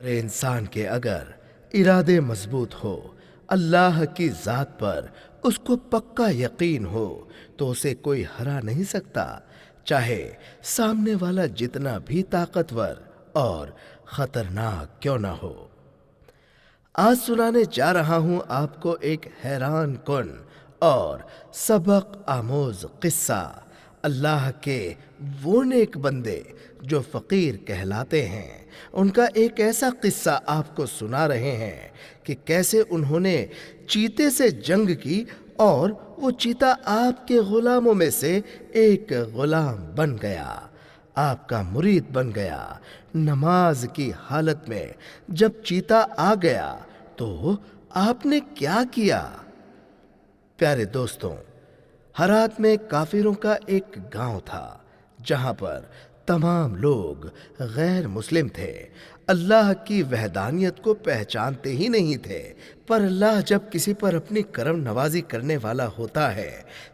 इंसान के अगर इरादे मजबूत हो, अल्लाह की ज़ात पर उसको पक्का यकीन हो, तो उसे कोई हरा नहीं सकता, चाहे सामने वाला जितना भी ताकतवर और खतरनाक क्यों ना हो। आज सुनाने जा रहा हूं आपको एक हैरान कुन और सबक आमोज किस्सा। अल्लाह के वो नेक बंदे जो फकीर कहलाते हैं, उनका एक ऐसा किस्सा आपको सुना रहे हैं कि कैसे उन्होंने चीते से जंग की और वो चीता आपके गुलामों में से एक गुलाम बन गया, आपका मुरीद बन गया। नमाज की हालत में जब चीता आ गया तो आपने क्या किया? प्यारे दोस्तों, हरात में काफिरों का एक गांव था जहां पर तमाम लोग गैर मुस्लिम थे, अल्लाह की वहदानियत को पहचानते ही नहीं थे। पर अल्लाह जब किसी पर अपनी करम नवाजी करने वाला होता है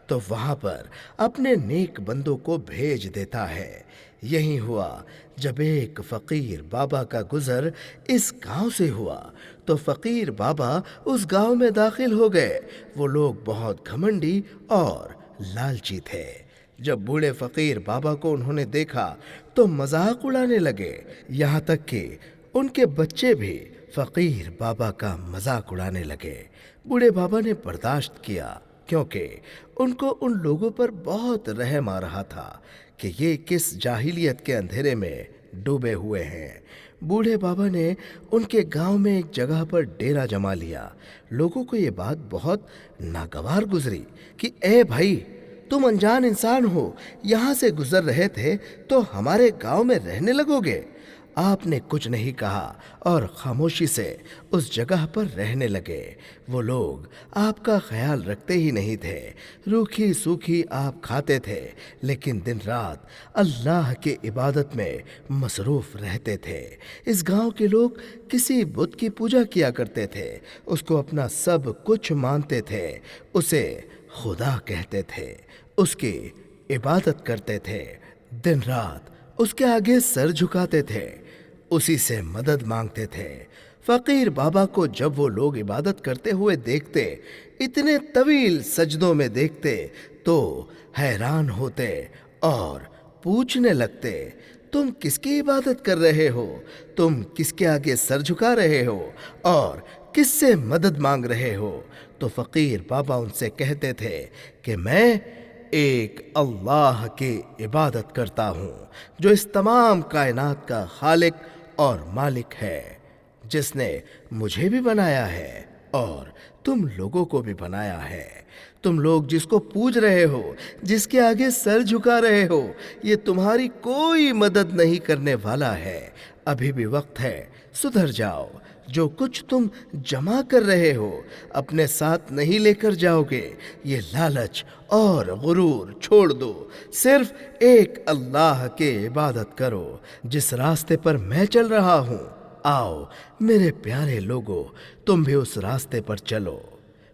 तो वहां पर अपने नेक बंदों को भेज देता है। यही हुआ जब एक फकीर बाबा का गुजर इस गांव से हुआ तो फकीर बाबा उस गांव में दाखिल हो गए। वो लोग बहुत घमंडी और लालची थे। जब बूढ़े फकीर बाबा को उन्होंने देखा तो मजाक उड़ाने लगे, यहाँ तक कि उनके बच्चे भी फकीर बाबा का मजाक उड़ाने लगे। बूढ़े बाबा ने बर्दाश्त किया क्योंकि उनको उन लोगों पर बहुत रहम आ रहा था कि ये किस जाहिलियत के अंधेरे में डूबे हुए हैं। बूढ़े बाबा ने उनके गांव में एक जगह पर डेरा जमा लिया। लोगों को ये बात बहुत नागवार गुजरी कि ए भाई, तुम अनजान इंसान हो, यहाँ से गुजर रहे थे तो हमारे गांव में रहने लगोगे? आपने कुछ नहीं कहा और खामोशी से उस जगह पर रहने लगे। वो लोग आपका ख्याल रखते ही नहीं थे, रूखी सूखी आप खाते थे, लेकिन दिन रात अल्लाह की इबादत में मसरूफ रहते थे। इस गांव के लोग किसी बुत की पूजा किया करते थे, उसको अपना सब कुछ मानते थे, उसे खुदा कहते थे, उसकी इबादत करते थे, दिन रात उसके आगे सर झुकाते थे, उसी से मदद मांगते थे। फकीर बाबा को जब वो लोग इबादत करते हुए देखते, इतने तवील सजदों में देखते, तो हैरान होते और पूछने लगते, तुम किसकी इबादत कर रहे हो? तुम किसके आगे सर झुका रहे हो और किससे मदद मांग रहे हो? तो फकीर बाबा उनसे कहते थे कि मैं एक अल्लाह की इबादत करता हूँ जो इस तमाम कायनात का खालिक और मालिक है, जिसने मुझे भी बनाया है और तुम लोगों को भी बनाया है। तुम लोग जिसको पूज रहे हो, जिसके आगे सर झुका रहे हो, ये तुम्हारी कोई मदद नहीं करने वाला है। अभी भी वक्त है, सुधर जाओ। जो कुछ तुम जमा कर रहे हो अपने साथ नहीं लेकर जाओगे। ये लालच और गुरूर छोड़ दो, सिर्फ एक अल्लाह की इबादत करो जिस रास्ते पर मैं चल रहा हूँ। आओ मेरे प्यारे लोगों, तुम भी उस रास्ते पर चलो।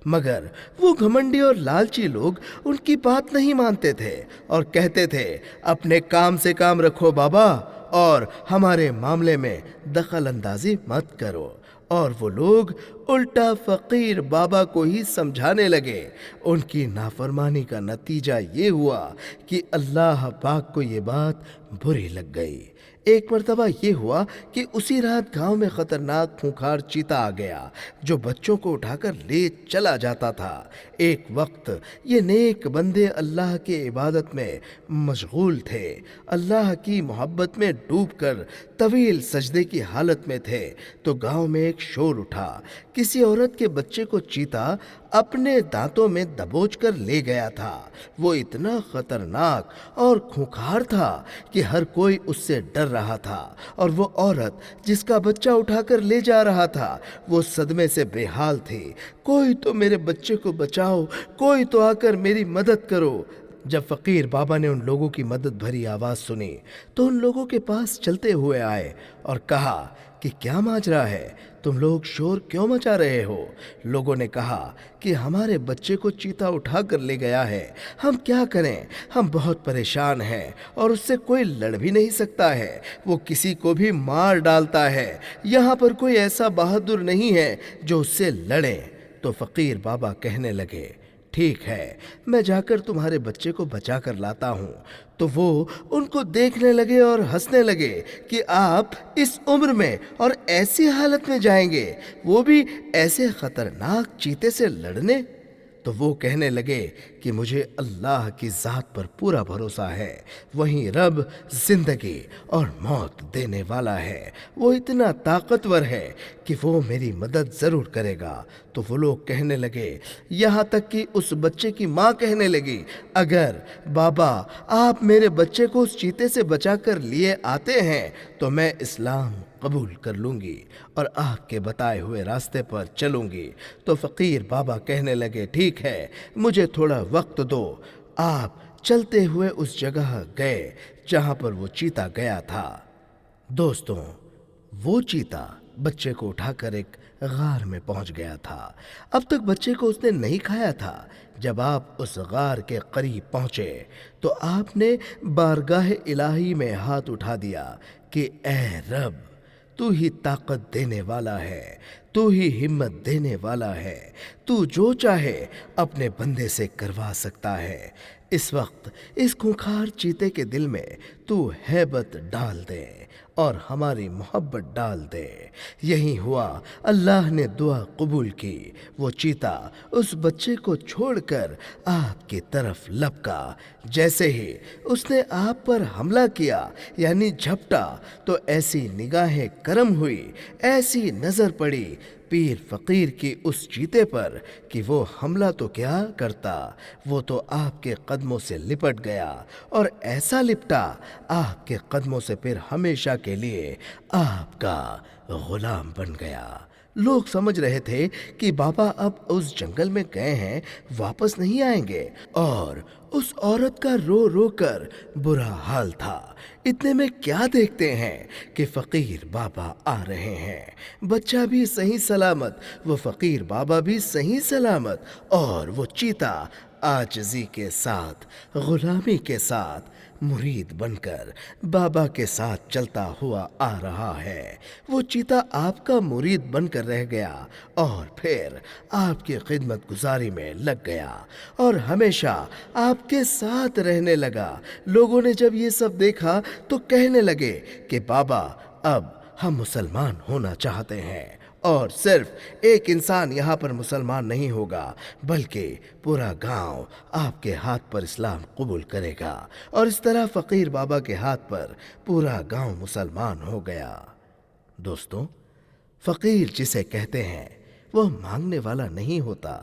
मगर वो घमंडी और लालची लोग उनकी बात नहीं मानते थे और कहते थे, अपने काम से काम रखो बाबा और हमारे मामले में दखल अंदाजी मत करो। और वो लोग उल्टा फकीर बाबा को ही समझाने लगे। उनकी नाफरमानी का नतीजा ये हुआ कि अल्लाह पाक को ये बात बुरी लग गई। एक मर्तबा ये हुआ कि उसी रात गांव में खतरनाक खूंखार चीता आ गया जो बच्चों को उठाकर ले चला जाता था। एक वक्त ये नेक बंदे अल्लाह की इबादत में मशगूल थे, अल्लाह की मोहब्बत में डूबकर तवील सजदे की हालत में थे, तो गांव में एक शोर उठा। किसी औरत के बच्चे को चीता अपने दांतों में दबोच कर ले गया था। वो इतना खतरनाक और खूंखार था कि हर कोई उससे डर रहा था और वो औरत जिसका बच्चा उठाकर ले जा रहा था वो सदमे से बेहाल थी। कोई तो मेरे बच्चे को बचाओ, कोई तो आकर मेरी मदद करो। جب فقیر بابا نے ان لوگوں کی مدد بھری آواز سنی تو ان لوگوں کے پاس چلتے ہوئے آئے اور کہا کہ کیا ماجرا ہے، تم لوگ شور کیوں مچا رہے ہو؟ لوگوں نے کہا کہ ہمارے بچے کو چیتا اٹھا کر لے گیا ہے، ہم کیا کریں؟ ہم بہت پریشان ہیں اور اس سے کوئی لڑ بھی نہیں سکتا ہے، وہ کسی کو بھی مار ڈالتا ہے، یہاں پر کوئی ایسا بہادر نہیں ہے جو اس سے لڑے۔ تو فقیر بابا کہنے لگے ٹھیک ہے، میں جا کر تمہارے بچے کو بچا کر لاتا ہوں۔ تو وہ ان کو دیکھنے لگے اور ہنسنے لگے کہ آپ اس عمر میں اور ایسی حالت میں جائیں گے، وہ بھی ایسے خطرناک چیتے سے لڑنے؟ تو وہ کہنے لگے کہ مجھے اللہ کی ذات پر پورا بھروسہ ہے، وہیں رب زندگی اور موت دینے والا ہے، وہ اتنا طاقتور ہے کہ وہ میری مدد ضرور کرے گا۔ تو وہ لوگ کہنے لگے، یہاں تک کہ اس بچے کی ماں کہنے لگی، اگر بابا آپ میرے بچے کو اس چیتے سے بچا کر لیے آتے ہیں تو میں اسلام قبول کر لوں گی اور آپ کے بتائے ہوئے راستے پر چلوں گی۔ تو فقیر بابا کہنے لگے ٹھیک ہے، مجھے تھوڑا وقت دو۔ آپ چلتے ہوئے اس جگہ گئے جہاں پر وہ چیتا گیا تھا۔ دوستوں، وہ چیتا بچے کو اٹھا کر ایک غار میں پہنچ گیا تھا۔ اب تک بچے کو اس نے نہیں کھایا تھا۔ جب آپ اس غار کے قریب پہنچے تو آپ نے بارگاہ الہی میں ہاتھ اٹھا دیا کہ اے رب، تو ہی طاقت دینے والا ہے، تو ہی ہمت دینے والا ہے، تو جو چاہے اپنے بندے سے کروا سکتا ہے۔ اس وقت اس خونخوار چیتے کے دل میں تو ہیبت ڈال دے اور ہماری محبت ڈال دے۔ یہی ہوا، اللہ نے دعا قبول کی۔ وہ چیتا اس بچے کو چھوڑ کر آپ کی طرف لپکا۔ جیسے ہی اس نے آپ پر حملہ کیا یعنی جھپٹا تو ایسی نگاہیں کرم ہوئی، ایسی نظر پڑی پیر فقیر کی اس چیتے پر کہ وہ حملہ تو کیا کرتا، وہ تو آپ کے قدموں سے لپٹ گیا اور ایسا لپٹا آپ کے قدموں سے پھر ہمیشہ کے لیے آپ کا غلام بن گیا۔ لوگ سمجھ رہے تھے کہ بابا اب اس جنگل میں گئے ہیں، واپس نہیں آئیں گے، اور اس عورت کا رو رو کر برا حال تھا۔ اتنے میں کیا دیکھتے ہیں کہ فقیر بابا آ رہے ہیں، بچہ بھی صحیح سلامت، وہ فقیر بابا بھی صحیح سلامت، اور وہ چیتا عاجزی کے ساتھ، غلامی کے ساتھ مرید بن کر بابا کے ساتھ چلتا ہوا آ رہا ہے۔ وہ چیتا آپ کا مرید بن کر رہ گیا اور پھر آپ کی خدمت گزاری میں لگ گیا اور ہمیشہ آپ کے ساتھ رہنے لگا۔ لوگوں نے جب یہ سب دیکھا تو کہنے لگے کہ بابا اب ہم مسلمان ہونا چاہتے ہیں، اور صرف ایک انسان یہاں پر مسلمان نہیں ہوگا بلکہ پورا گاؤں آپ کے ہاتھ پر اسلام قبول کرے گا۔ اور اس طرح فقیر بابا کے ہاتھ پر پورا گاؤں مسلمان ہو گیا۔ دوستوں، فقیر جسے کہتے ہیں وہ مانگنے والا نہیں ہوتا۔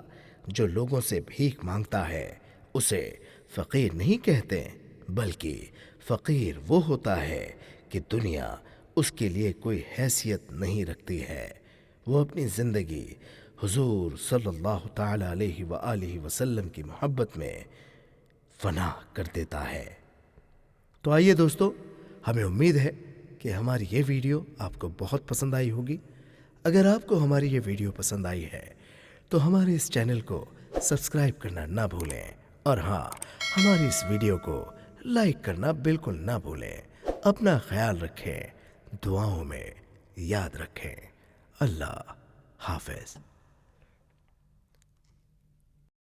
جو لوگوں سے بھیک مانگتا ہے اسے فقیر نہیں کہتے، بلکہ فقیر وہ ہوتا ہے کہ دنیا اس کے لیے کوئی حیثیت نہیں رکھتی ہے، وہ اپنی زندگی حضور صلی اللہ تعالی علیہ وآلہ وسلم کی محبت میں فنا کر دیتا ہے۔ تو آئیے دوستو، ہمیں امید ہے کہ ہماری یہ ویڈیو آپ کو بہت پسند آئی ہوگی۔ اگر آپ کو ہماری یہ ویڈیو پسند آئی ہے تو ہمارے اس چینل کو سبسکرائب کرنا نہ بھولیں، اور ہاں، ہماری اس ویڈیو کو لائک کرنا بالکل نہ بھولیں۔ اپنا خیال رکھیں، دعاؤں میں یاد رکھیں۔ اللہ حافظ۔